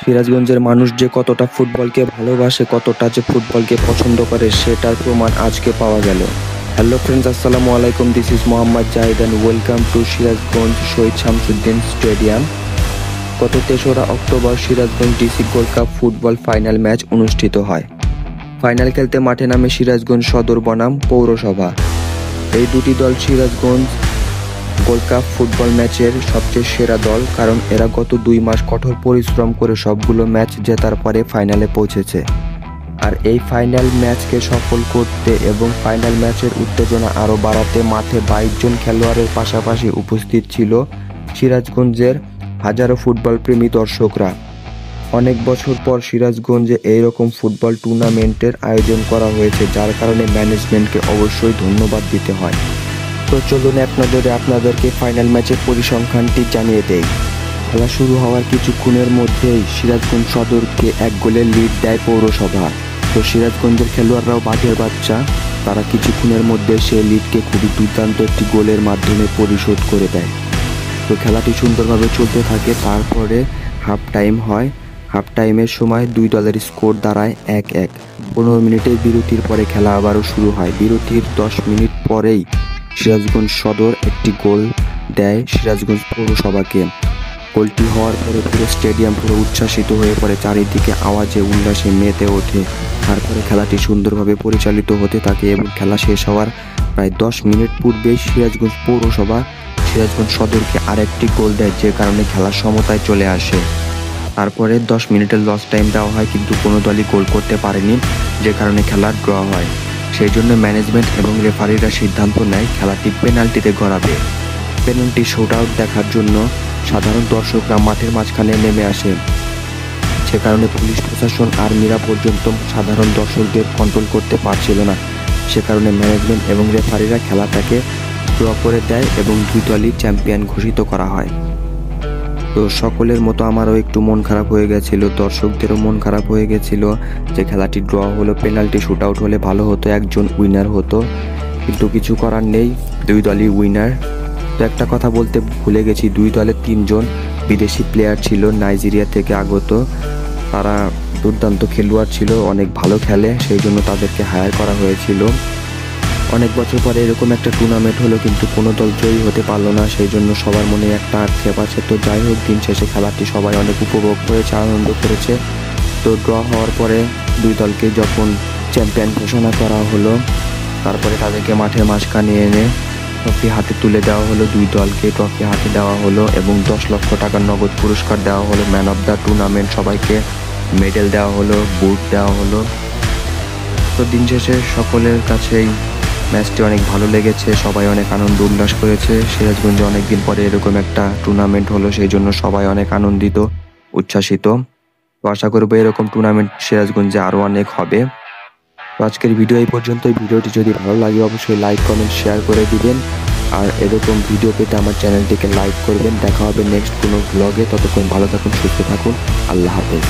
সিরাজগঞ্জের মানুষ যে কতটা ফুটবলকে ভালোবাসে, কতটা যে ফুটবলকে পছন্দ করে, সেটার প্রমাণ আজকে পাওয়া গেল। হ্যালো ফ্রেন্ডস, আসসালামু আলাইকুম। This is Mohammad Zahid and welcome to Sirajganj Shahid Shamsuddin stadium. গত 3রা October Sirajganj DC gold cup football final match অনুষ্ঠিত হয়। ফাইনাল খেলতে মাঠে নামে সিরাজগঞ্জ সদর বনাম পৌরসভা। এই দুটি দল সিরাজগঞ্জ গোল্ড কাপ ফুটবল ম্যাচের সবচেয়ে সেরা দল, কারণ এরা গত 2 মাস কঠোর পরিশ্রম করে সবগুলো ম্যাচ জেতার পরে ফাইনালে পৌঁছেছে। আর এই ফাইনাল ম্যাচকে সফল করতে এবং ফাইনাল ম্যাচের উত্তেজনা আরও বাড়াতে মাঠে 22 জন খেলোয়াড়ের পাশাপাশি উপস্থিত ছিল সিরাজগঞ্জের হাজারো ফুটবল প্রেমী দর্শকরা। অনেক বছর পর সিরাজগঞ্জে এইরকম ফুটবল টুর্নামেন্টের আয়োজন করা হয়েছে, যার কারণে ম্যানেজমেন্টকে অবশ্যই ধন্যবাদ দিতে হয়। তো চলুন এক নজরে আপনাদেরকে ফাইনাল ম্যাচের পরিসংখ্যানটি জানিয়ে দেই। খেলা শুরু হওয়ার কিছুক্ষণের মধ্যেই সিরাজগঞ্জ সদরকে 1 গোলের লিড দেয় পৌরসভা। তো সিরাজগঞ্জের খেলোয়াড়রাও বাঘের বাচ্চা, তারা কিছুক্ষণের মধ্যে সেই লিডকে খুবই দুর্দান্ত একটি গোলের মাধ্যমে পরিশোধ করে দেয়। তো খেলাটি সুন্দরভাবে চলতে থাকে। তারপরে হাফ টাইম হয়। হাফ টাইমের সময় দুই দলের স্কোর দাঁড়ায় 1-1। 15 মিনিটের বিরতির পরে খেলা আবারও শুরু হয়। বিরতির 10 মিনিট পরেই সিরাজগঞ্জ সদর একটি গোল দেয় সিরাজগঞ্জ পৌরসভাকে। গোলটি হওয়ার পরে পুরো স্টেডিয়াম পুরো উচ্ছ্বাসিত হয়ে পড়ে, চারিদিকে আওয়াজে উল্লাসে মেতে ওঠে। তারপরে খেলাটি সুন্দরভাবে পরিচালিত হতে থাকে এবং খেলা শেষ হওয়ার প্রায় 10 মিনিট পূর্বেই সিরাজগঞ্জ পৌরসভা সিরাজগঞ্জ সদরকে আরেকটি গোল দেয়, যে কারণে খেলা সমতায় চলে আসে। তারপরে 10 মিনিটের লস টাইম দেওয়া হয়, কিন্তু কোনো দলই গোল করতে পারেনি, যে কারণে খেলা ড্র হয়। সেই জন্য ম্যানেজমেন্ট এবং রেফারিরা সিদ্ধান্ত নেয় খেলাটি পেনাল্টিতে গড়াবে। পেনাল্টি শুট আউট দেখার জন্য সাধারণ দর্শকরা মাঠের মাঝখানে নেমে আসে। সে কারণে পুলিশ প্রশাসন, আর্মিরা পর্যন্ত সাধারণ দর্শকদের কন্ট্রোল করতে পারছিল না। সে কারণে ম্যানেজমেন্ট এবং রেফারিরা খেলাটাকে ড্র করে দেয় এবং দুই দলই চ্যাম্পিয়ন ঘোষিত করা হয়। তো সকলের মতো আমারও একটু মন খারাপ হয়ে গেছিল, দর্শকদেরও মন খারাপ হয়ে গেছিল যে খেলাটি ড্র হলো। পেনাল্টি শুট আউট হলে ভালো হতো, একজন উইনার হতো, কিন্তু কিছু করার নেই, দুই দলই উইনার। তো একটা কথা বলতে ভুলে গেছি, দুই দলের 3 জন বিদেশি প্লেয়ার ছিল নাইজেরিয়া থেকে আগত। তারা দুর্দান্ত খেলোয়াড় ছিল, অনেক ভালো খেলে, সেই জন্য তাদেরকে হায়ার করা হয়েছিল। অনেক বছর পরে এরকম একটা টুর্নামেন্ট হলো, কিন্তু কোনো দল জয়ী হতে পারলো না, সেই জন্য সবার মনে একটা আক্ষেপ আছে। তো যাই হোক, দিন শেষে খেলাটি সবাই অনেক উপভোগ করেছে, আনন্দ করেছে। তো ড্র হওয়ার পরে দুই দলকে যখন চ্যাম্পিয়ন ঘোষণা করা হলো, তারপরে তাদেরকে মাঠের মাঝখানে এনে ট্রফি হাতে তুলে দেওয়া হলো। দুই দলকে ট্রফি হাতে দেওয়া হলো এবং 10 লক্ষ টাকার নগদ পুরস্কার দেওয়া হলো। ম্যান অফ দ্য টুর্নামেন্ট সবাইকে মেডেল দেওয়া হলো, বুট দেওয়া হলো। তো দিন শেষে সকলের কাছেই ম্যাচটি অনেক ভালো লেগেছে, সবাই অনেক আনন্দ উল্লাস করেছে। সিরাজগঞ্জে অনেকদিন পরে এরকম একটা টুর্নামেন্ট হলো, সেই জন্য সবাই অনেক আনন্দিত, উচ্ছ্বাসিত। তো আশা করবো এরকম টুর্নামেন্ট সিরাজগঞ্জে আরও অনেক হবে। তো আজকের ভিডিও এই পর্যন্তই। ভিডিওটি যদি ভালো লাগে অবশ্যই লাইক, কমেন্ট, শেয়ার করে দিবেন। আর এরকম ভিডিও পেতে আমার চ্যানেলটিকে লাইক করবেন। দেখা হবে নেক্সট কোনো ব্লগে। ততক্ষণ ভালো থাকুন, সুস্থ থাকুন। আল্লাহ হাফেজ।